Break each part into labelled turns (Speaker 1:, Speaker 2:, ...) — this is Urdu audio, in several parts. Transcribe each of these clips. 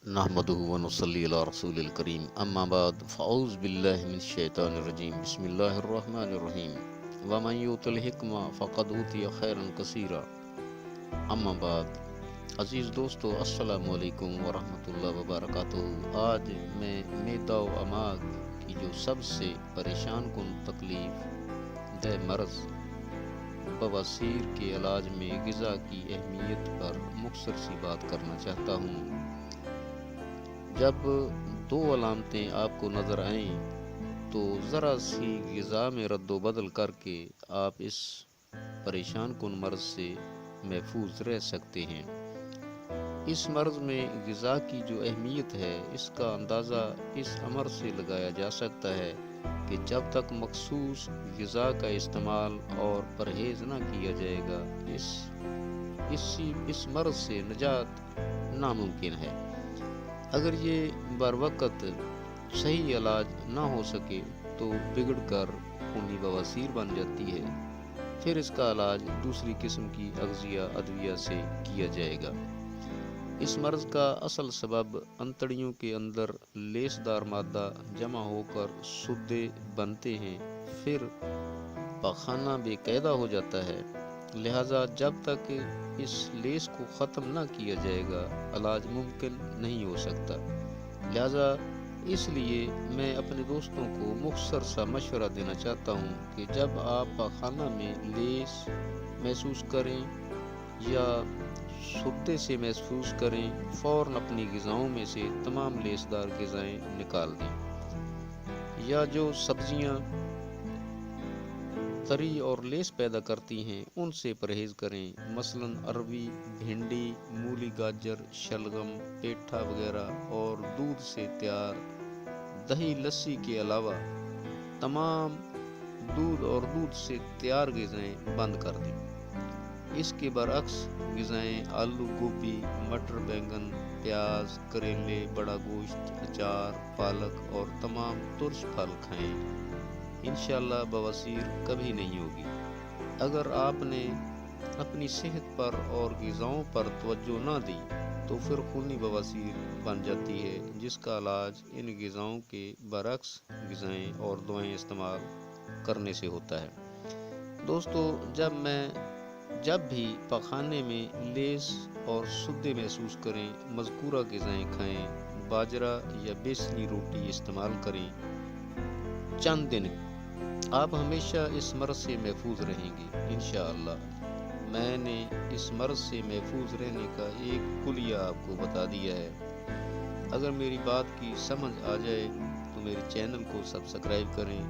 Speaker 1: نحمدہ ونصلی علی رسول الکریم اما بعد فاعوذ باللہ من الشیطان الرجیم بسم اللہ الرحمن الرحیم ومن یؤت الحکمہ فقد اوتی خیرا کثیرا اما بعد عزیز دوستو، السلام علیکم ورحمۃ اللہ وبرکاتہ۔ آج میں میدا و اماگ کی جو سب سے پریشان کن تکلیف دہ مرض بواسیر کے علاج میں غذا کی اہمیت پر مختصر سی بات کرنا چاہتا ہوں۔ جب دو علامتیں آپ کو نظر آئیں تو ذرا سی غذا میں رد و بدل کر کے آپ اس پریشان کن مرض سے محفوظ رہ سکتے ہیں۔ اس مرض میں غذا کی جو اہمیت ہے، اس کا اندازہ اس امر سے لگایا جا سکتا ہے کہ جب تک مخصوص غذا کا استعمال اور پرہیز نہ کیا جائے گا، اس مرض سے نجات ناممکن ہے۔ اگر یہ بر وقت صحیح علاج نہ ہو سکے تو بگڑ کر خونی بواسیر بن جاتی ہے، پھر اس کا علاج دوسری قسم کی اغذیہ ادویہ سے کیا جائے گا۔ اس مرض کا اصل سبب انتڑیوں کے اندر لیس دار مادہ جمع ہو کر سدے بنتے ہیں، پھر پاخانہ بے قاعدہ ہو جاتا ہے۔ لہذا جب تک اس لیس کو ختم نہ کیا جائے گا، علاج ممکن نہیں ہو سکتا۔ لہذا اس لیے میں اپنے دوستوں کو مختصر سا مشورہ دینا چاہتا ہوں کہ جب آپ پاخانہ میں لیس محسوس کریں یا سدے سے محسوس کریں، فوراً اپنی غذاؤں میں سے تمام لیس دار غذائیں نکال دیں، یا جو سبزیاں تری اور لیس پیدا کرتی ہیں ان سے پرہیز کریں، مثلاً اروی، بھنڈی، مولی، گاجر، شلگم، پیٹھا وغیرہ، اور دودھ سے تیار دہی لسی کے علاوہ تمام دودھ اور دودھ سے تیار غذائیں بند کر دیں۔ اس کے برعکس غذائیں آلو، گوبھی، مٹر، بینگن، پیاز، کریلے، بڑا گوشت، اچار، پالک اور تمام ترش پھل کھائیں۔ انشاءاللہ بواسیر کبھی نہیں ہوگی۔ اگر آپ نے اپنی صحت پر اور غذاؤں پر توجہ نہ دی تو پھر خونی بواسیر بن جاتی ہے، جس کا علاج ان غذاؤں کے برعکس غذائیں اور دوائیں استعمال کرنے سے ہوتا ہے۔ دوستو، جب بھی پاخانے میں لیس اور سدے محسوس کریں، مذکورہ غذائیں کھائیں، باجرہ یا بیسنی روٹی استعمال کریں۔ چند دن آپ ہمیشہ اس مرض سے محفوظ رہیں گے انشاءاللہ۔ میں نے اس مرض سے محفوظ رہنے کا ایک کلیہ آپ کو بتا دیا ہے۔ اگر میری بات کی سمجھ آ جائے تو میرے چینل کو سبسکرائب کریں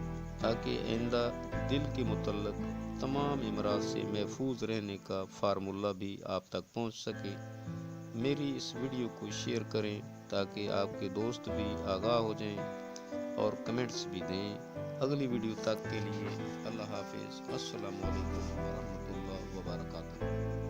Speaker 1: تاکہ آئندہ دل کے متعلق تمام امراض سے محفوظ رہنے کا فارمولہ بھی آپ تک پہنچ سکے۔ میری اس ویڈیو کو شیئر کریں تاکہ آپ کے دوست بھی آگاہ ہو جائیں اور کمنٹس بھی دیں۔ اگلی ویڈیو تک کے لیے اللہ حافظ۔ السلام علیکم ورحمۃ اللہ وبرکاتہ۔